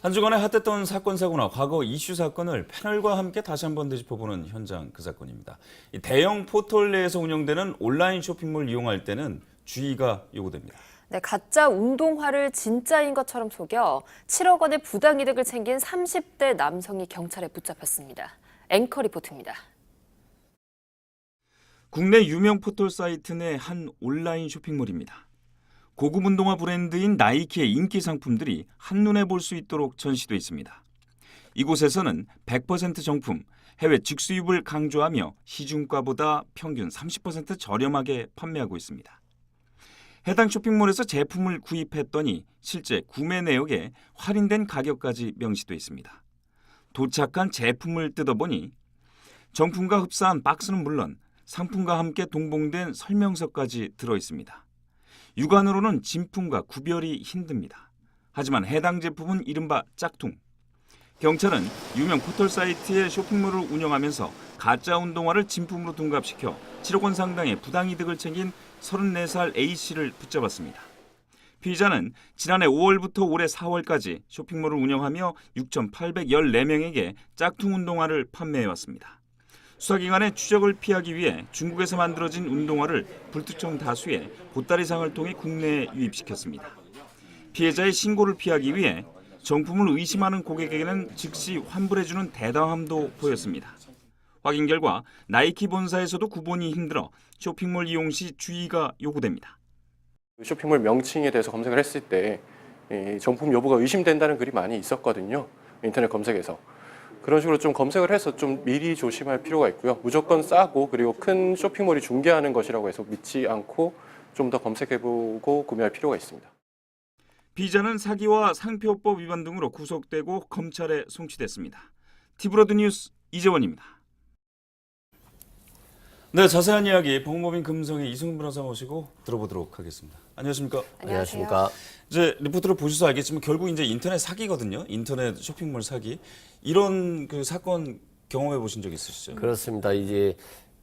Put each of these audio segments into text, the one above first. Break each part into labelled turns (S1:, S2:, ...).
S1: 한 주간에 핫했던 사건 사고나 과거 이슈 사건을 패널과 함께 다시 한번 되짚어보는 현장 그 사건입니다. 이 대형 포털 내에서 운영되는 온라인 쇼핑몰 이용할 때는 주의가 요구됩니다.
S2: 네, 가짜 운동화를 진짜인 것처럼 속여 7억 원의 부당이득을 챙긴 30대 남성이 경찰에 붙잡혔습니다. 앵커 리포트입니다.
S1: 국내 유명 포털 사이트 내 한 온라인 쇼핑몰입니다. 고급 운동화 브랜드인 나이키의 인기 상품들이 한눈에 볼 수 있도록 전시돼 있습니다. 이곳에서는 100% 정품, 해외 직수입을 강조하며 시중가보다 평균 30% 저렴하게 판매하고 있습니다. 해당 쇼핑몰에서 제품을 구입했더니 실제 구매 내역에 할인된 가격까지 명시돼 있습니다. 도착한 제품을 뜯어보니 정품과 흡사한 박스는 물론 상품과 함께 동봉된 설명서까지 들어 있습니다. 육안으로는 진품과 구별이 힘듭니다. 하지만 해당 제품은 이른바 짝퉁. 경찰은 유명 포털 사이트의 쇼핑몰을 운영하면서 가짜 운동화를 진품으로 둔갑시켜 7억 원 상당의 부당이득을 챙긴 34살 A씨를 붙잡았습니다. 피의자는 지난해 5월부터 올해 4월까지 쇼핑몰을 운영하며 6,814명에게 짝퉁 운동화를 판매해왔습니다. 수사기관의 추적을 피하기 위해 중국에서 만들어진 운동화를 불특정 다수의 보따리상을 통해 국내에 유입시켰습니다. 피해자의 신고를 피하기 위해 정품을 의심하는 고객에게는 즉시 환불해주는 대담함도 보였습니다. 확인 결과 나이키 본사에서도 구분이 힘들어 쇼핑몰 이용 시 주의가 요구됩니다.
S3: 쇼핑몰 명칭에 대해서 검색을 했을 때 정품 여부가 의심된다는 글이 많이 있었거든요. 인터넷 검색에서. 그런 식으로 좀 검색을 해서 좀 미리 조심할 필요가 있고요. 무조건 싸고 그리고 큰 쇼핑몰이 중개하는 것이라고 해서 믿지 않고 좀 더 검색해보고 구매할 필요가 있습니다.
S1: 피의자는 사기와 상표법 위반 등으로 구속되고 검찰에 송치됐습니다. 티브로드 뉴스 이재원입니다. 네, 자세한 이야기 법무법인 금성의 이승훈 변호사 모시고 들어보도록 하겠습니다. 안녕하십니까?
S2: 안녕하십니까?
S1: 이제 리포트를 보셔서 알겠지만 결국 이제 인터넷 사기거든요. 인터넷 쇼핑몰 사기. 이런 그 사건 경험해 보신 적 있으시죠?
S4: 그렇습니다. 이제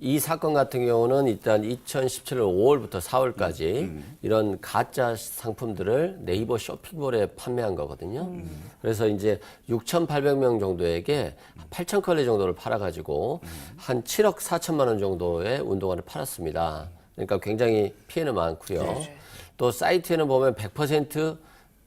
S4: 이 사건 같은 경우는 일단 2017년 5월부터 4월까지 이런 가짜 상품들을 네이버 쇼핑몰에 판매한 거거든요. 그래서 이제 6,800명 정도에게 8,000컬레 정도를 팔아가지고 한 7억 4천만 원 정도의 운동화를 팔았습니다. 그러니까 굉장히 피해는 많고요.
S2: 네.
S4: 또 사이트에는 보면 100%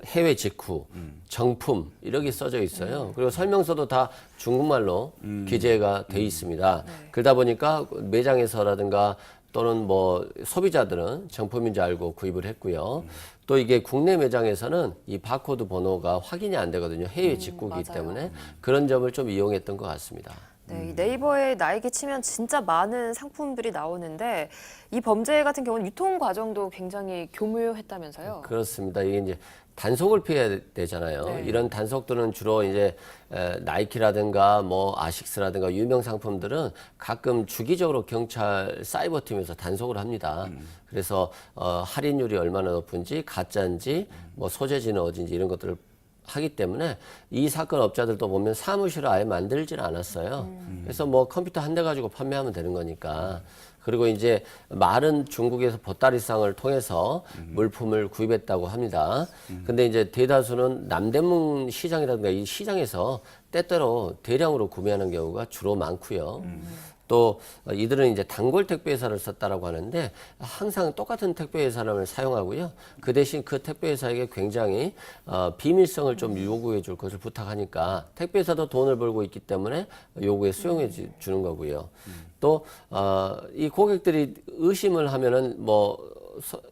S4: 해외 직구, 정품 이렇게 써져 있어요. 그리고 설명서도 다 중국말로 기재가 돼 있습니다. 그러다 보니까 매장에서라든가 또는 뭐 소비자들은 정품인 줄 알고 구입을 했고요. 또 이게 국내 매장에서는 이 바코드 번호가 확인이 안 되거든요. 해외 직구이기
S2: 맞아요.
S4: 때문에 그런 점을 좀 이용했던 것 같습니다.
S2: 네, 이 네이버에 나이키 치면 진짜 많은 상품들이 나오는데 이 범죄 같은 경우는 유통 과정도 굉장히 교묘했다면서요?
S4: 그렇습니다. 이게 이제 단속을 피해야 되잖아요.
S2: 네.
S4: 이런 단속들은 주로 이제 나이키라든가 뭐 아식스라든가 유명 상품들은 가끔 주기적으로 경찰 사이버팀에서 단속을 합니다. 그래서 할인율이 얼마나 높은지 가짜인지 뭐 소재지는 어딘지 이런 것들을 하기 때문에 이 사건 업자들도 보면 사무실을 아예 만들지는 않았어요. 그래서 뭐 컴퓨터 한 대 가지고 판매하면 되는 거니까. 그리고 이제 말은 중국에서 보따리상을 통해서 물품을 구입했다고 합니다. 근데 이제 대다수는 남대문 시장이라든가 이 시장에서 때때로 대량으로 구매하는 경우가 주로 많고요. 또 이들은 이제 단골 택배회사를 썼다라고 하는데 항상 똑같은 택배회사를 사용하고요. 그 대신 그 택배회사에게 굉장히 비밀성을 좀 요구해 줄 것을 부탁하니까 택배회사도 돈을 벌고 있기 때문에 요구에 수용해 주는 거고요. 또 이 고객들이 의심을 하면은 뭐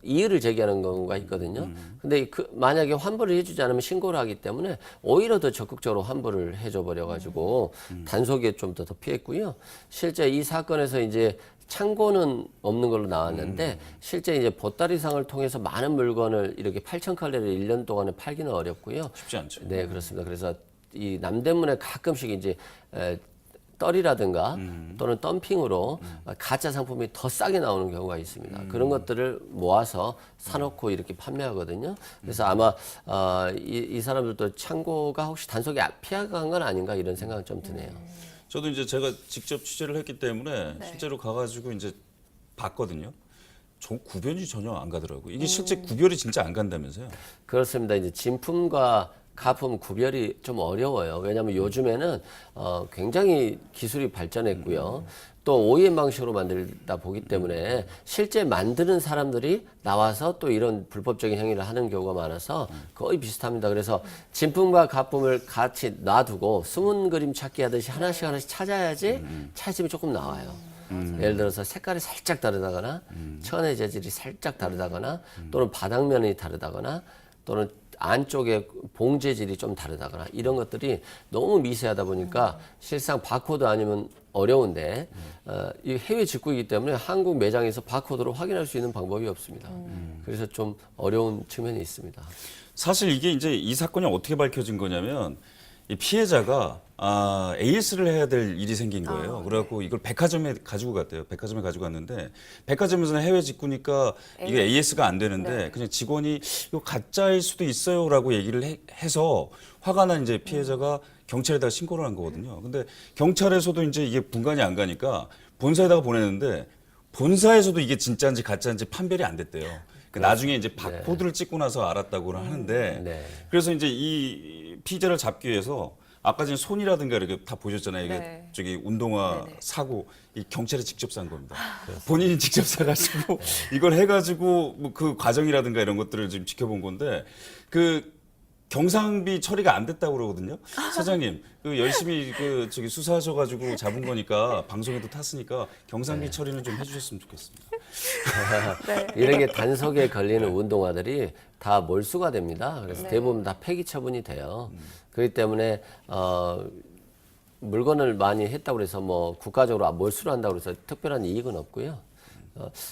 S4: 이의를 제기하는 경우가 있거든요. 근데 만약에 환불을 해주지 않으면 신고를 하기 때문에 오히려 더 적극적으로 환불을 해줘 버려가지고 단속에 좀 더 피했고요. 실제 이 사건에서 이제 창고는 없는 걸로 나왔는데 실제 이제 보따리상을 통해서 많은 물건을 이렇게 8,000컬레를 1년 동안에 팔기는 어렵고요.
S1: 쉽지 않죠.
S4: 네, 그렇습니다. 그래서 이 남대문에 가끔씩 이제 떨이라든가 또는 덤핑으로 가짜 상품이 더 싸게 나오는 경우가 있습니다. 그런 것들을 모아서 사놓고 이렇게 판매하거든요. 그래서 아마 이 사람들도 창고가 혹시 단속이 피해간 건 아닌가 이런 생각은 좀 드네요.
S1: 저도 이제 제가 직접 취재를 했기 때문에
S2: 네.
S1: 실제로 가가지고 이제 봤거든요. 구별이 전혀 안 가더라고요. 이게 실제 구별이 진짜 안 간다면서요?
S4: 그렇습니다. 이제 진품과 가품 구별이 좀 어려워요. 왜냐하면 요즘에는 굉장히 기술이 발전했고요. 또 OEM 방식으로 만들다 보기 때문에 실제 만드는 사람들이 나와서 또 이런 불법적인 행위를 하는 경우가 많아서 거의 비슷합니다. 그래서 진품과 가품을 같이 놔두고 숨은 그림 찾기 하듯이 하나씩 찾아야지 차이점이 조금 나와요. 예를 들어서 색깔이 살짝 다르다거나 천의 재질이 살짝 다르다거나 또는 바닥면이 다르다거나 또는 안쪽에 봉 재질이 좀 다르다거나 이런 것들이 너무 미세하다 보니까 실상 바코드 아니면 어려운데 이 해외 직구이기 때문에 한국 매장에서 바코드로 확인할 수 있는 방법이 없습니다. 그래서 좀 어려운 측면이 있습니다.
S1: 사실 이게 이제 이 사건이 어떻게 밝혀진 거냐면 이 피해자가 AS를 해야 될 일이 생긴 거예요. 그래갖고 이걸 백화점에 가지고 갔대요. 백화점에 가지고 갔는데 백화점에서는 해외 직구니까 이게 AS가 안 되는데 그냥 직원이 이거 가짜일 수도 있어요라고 얘기를 해서 화가 난 이제 피해자가 경찰에다가 신고를 한 거거든요. 근데 경찰에서도 이제 이게 분간이 안 가니까 본사에다가 보냈는데 본사에서도 이게 진짜인지 가짜인지 판별이 안 됐대요. 나중에 이제 바코드를 찍고 나서 알았다고 하는데 그래서 이제 이 피해자를 잡기 위해서 아까 전에 손이라든가 이렇게 다 보셨잖아요. 이게 저기 운동화 사고 이 경찰에 직접 산 겁니다. 본인이 직접 사가지고 이걸 해가지고 뭐 그 과정이라든가 이런 것들을 지금 지켜본 건데 그 경상비 처리가 안 됐다고 그러거든요. 사장님, 그 열심히 그 저기 수사하셔가지고 잡은 거니까 방송에도 탔으니까 경상비 처리는 좀 해주셨으면 좋겠습니다.
S4: 이런 게 단속에 걸리는 운동화들이 다 몰수가 됩니다. 그래서 대부분 다 폐기 처분이 돼요. 그렇기 때문에 물건을 많이 했다고 해서 뭐 국가적으로 몰수를 한다고 해서 특별한 이익은 없고요.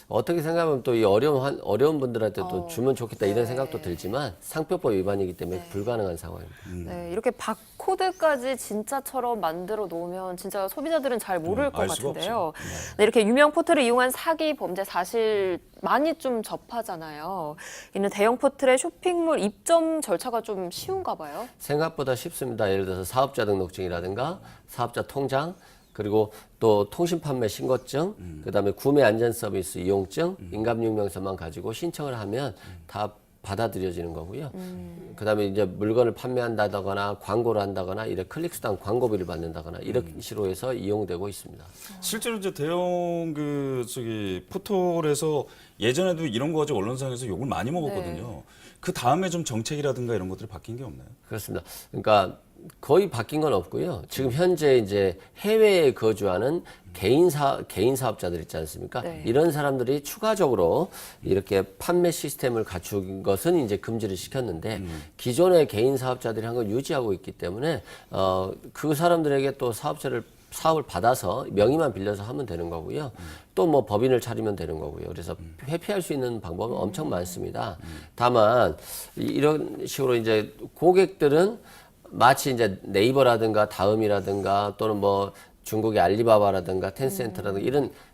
S4: 어떻게 생각하면 또 이 어려운 분들한테 또 주면 좋겠다 이런 생각도 들지만 상표법 위반이기 때문에 불가능한 상황입니다.
S2: 네, 이렇게 바코드까지 진짜처럼 만들어 놓으면 진짜 소비자들은 잘 모를 것
S1: 알 수가
S2: 같은데요. 네, 이렇게 유명 포털을 이용한 사기 범죄 사실 많이 좀 접하잖아요. 이는 대형 포털의 쇼핑몰 입점 절차가 좀 쉬운가 봐요.
S4: 생각보다 쉽습니다. 예를 들어서 사업자 등록증이라든가 사업자 통장 그리고 또 통신 판매 신고증, 그다음에 구매 안전 서비스 이용증, 인감증명서만 가지고 신청을 하면 다 받아들여지는 거고요. 그다음에 이제 물건을 판매한다거나 광고를 한다거나 이래 클릭수당 광고비를 받는다거나 이런 식으로 해서 이용되고 있습니다.
S1: 실제로 이제 대형 그 저기 포털에서 예전에도 이런 거 가지고 언론상에서 욕을 많이 먹었거든요. 그 다음에 좀 정책이라든가 이런 것들이 바뀐 게 없나요?
S4: 그렇습니다. 그러니까 거의 바뀐 건 없고요. 지금 현재 이제 해외에 거주하는 개인 사업자들 있지 않습니까? 이런 사람들이 추가적으로 이렇게 판매 시스템을 갖춘 것은 이제 금지를 시켰는데 기존의 개인 사업자들이 한 걸 유지하고 있기 때문에 그 사람들에게 또 사업을 받아서 명의만 빌려서 하면 되는 거고요. 또 뭐 법인을 차리면 되는 거고요. 그래서 회피할 수 있는 방법은 엄청 많습니다. 다만 이런 식으로 이제 고객들은 마치 이제 네이버라든가 다음이라든가 또는 뭐 중국의 알리바바라든가 텐센트라든가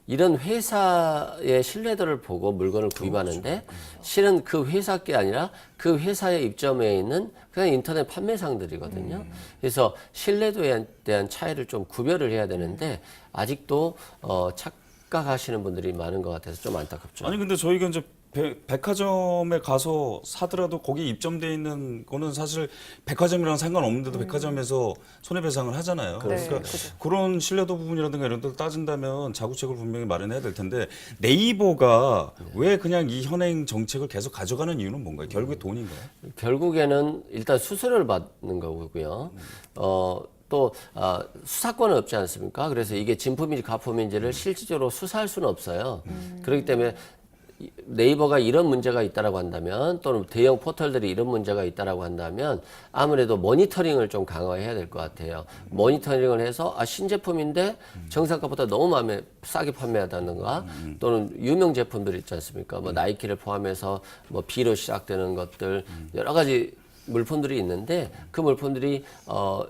S4: 이런 회사의 신뢰도를 보고 물건을 구입하는데 실은 그 회사 게 아니라 그 회사에 입점해 있는 그냥 인터넷 판매상들이거든요. 그래서 신뢰도에 대한 차이를 좀 구별을 해야 되는데 아직도 착각하시는 분들이 많은 것 같아서 좀 안타깝죠.
S1: 아니 근데 저희가 이제 백화점에 가서 사더라도 거기 입점돼 있는 거는 사실 백화점이랑 상관없는데도 백화점에서 손해배상을 하잖아요. 그러니까 그런 신뢰도 부분이라든가 이런 데를 따진다면 자구책을 분명히 마련해야 될 텐데 네이버가 왜 그냥 이 현행 정책을 계속 가져가는 이유는 뭔가요? 결국에 돈인가요?
S4: 결국에는 일단 수수료를 받는 거고요. 또 수사권은 없지 않습니까? 그래서 이게 진품인지 가품인지를 실질적으로 수사할 수는 없어요. 그렇기 때문에 네이버가 이런 문제가 있다라고 한다면 또는 대형 포털들이 이런 문제가 있다라고 한다면 아무래도 모니터링을 좀 강화해야 될 것 같아요. 모니터링을 해서 신제품인데 정상가보다 너무 마음에 싸게 판매하다든가 또는 유명 제품들 있지 않습니까? 뭐 나이키를 포함해서 뭐 B로 시작되는 것들 여러 가지 물품들이 있는데 그 물품들이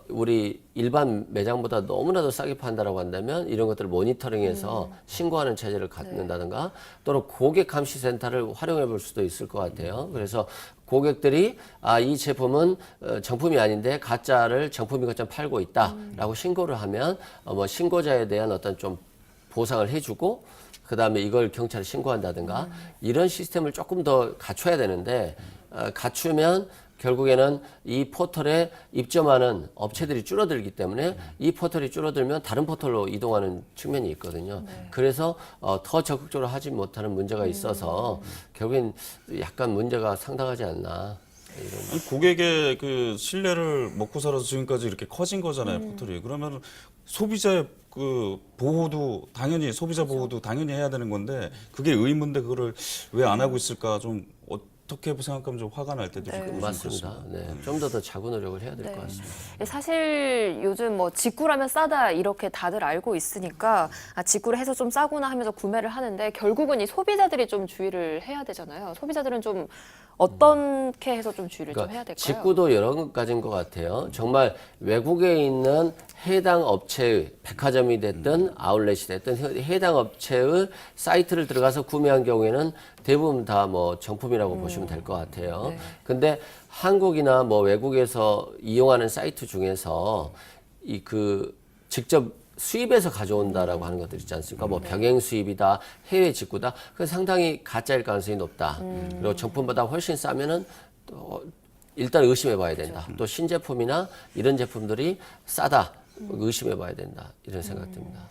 S4: 우리 일반 매장보다 너무나도 싸게 판다라고 한다면 이런 것들을 모니터링해서 신고하는 체제를 갖는다든가 또는 고객 감시 센터를 활용해 볼 수도 있을 것 같아요. 그래서 고객들이 이 제품은 정품이 아닌데 가짜를 정품인 것처럼 팔고 있다라고 신고를 하면 뭐 신고자에 대한 어떤 좀 보상을 해주고 그다음에 이걸 경찰에 신고한다든가 이런 시스템을 조금 더 갖춰야 되는데 갖추면 결국에는 이 포털에 입점하는 업체들이 줄어들기 때문에 이 포털이 줄어들면 다른 포털로 이동하는 측면이 있거든요. 그래서 더 적극적으로 하지 못하는 문제가 있어서 결국엔 약간 문제가 상당하지 않나.
S5: 아니, 고객의 그 신뢰를 먹고 살아서 지금까지 이렇게 커진 거잖아요, 포털이. 그러면 소비자의 그 보호도 당연히 소비자 보호도 당연히 해야 되는 건데 그게 의문인데 그거를 왜 안 하고 있을까 좀 어떻게 생각하면 좀 화가 날 때도 있고
S4: 맞습니다. 네. 좀 더 자구 노력을 해야 될 것 같습니다.
S2: 사실 요즘 뭐 직구라면 싸다 이렇게 다들 알고 있으니까 직구를 해서 좀 싸구나 하면서 구매를 하는데 결국은 이 소비자들이 좀 주의를 해야 되잖아요. 소비자들은 좀 어떻게 해서 좀 주의를 좀 해야 될까요?
S4: 직구도 여러 가지인 것 같아요. 정말 외국에 있는 해당 업체의 백화점이 됐든 아울렛이 됐든 해당 업체의 사이트를 들어가서 구매한 경우에는 대부분 다 뭐 정품이라고 보시면 될 것 같아요.
S2: 네.
S4: 근데 한국이나 뭐 외국에서 이용하는 사이트 중에서 이 그 직접 수입해서 가져온다라고 하는 것들 있지 않습니까? 뭐 병행 수입이다, 해외 직구다. 그건 상당히 가짜일 가능성이 높다. 그리고 정품보다 훨씬 싸면은 또 일단 의심해봐야 된다. 또 신제품이나 이런 제품들이 싸다. 의심해봐야 된다. 이런 생각됩니다.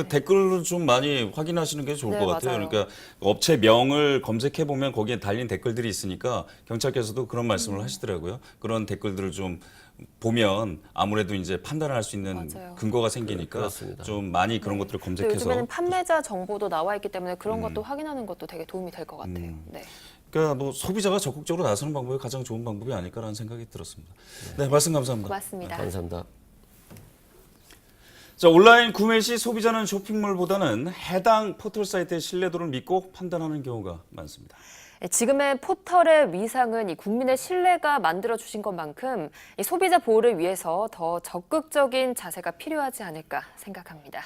S5: 댓글을 좀 많이 확인하시는 게 좋을
S2: 네,
S5: 것 같아요.
S2: 맞아요.
S5: 그러니까 업체명을 검색해 보면 거기에 달린 댓글들이 있으니까 경찰께서도 그런 말씀을 하시더라고요. 그런 댓글들을 좀 보면 아무래도 이제 판단할 수 있는
S2: 맞아요.
S5: 근거가 생기니까
S4: 그렇습니다.
S5: 좀 많이 그런 것들을
S2: 또
S5: 검색해서
S2: 요즘에는 판매자 정보도 나와 있기 때문에 그런 것도 확인하는 것도 되게 도움이 될 것 같아요. 네.
S5: 그러니까 뭐 소비자가 적극적으로 나서는 방법이 가장 좋은 방법이 아닐까라는 생각이 들었습니다. 네, 말씀 감사합니다.
S2: 고맙습니다.
S4: 감사합니다.
S5: 자, 온라인 구매 시 소비자는 쇼핑몰보다는 해당 포털 사이트의 신뢰도를 믿고 판단하는 경우가 많습니다.
S2: 지금의 포털의 위상은 이 국민의 신뢰가 만들어 주신 것만큼 이 소비자 보호를 위해서 더 적극적인 자세가 필요하지 않을까 생각합니다.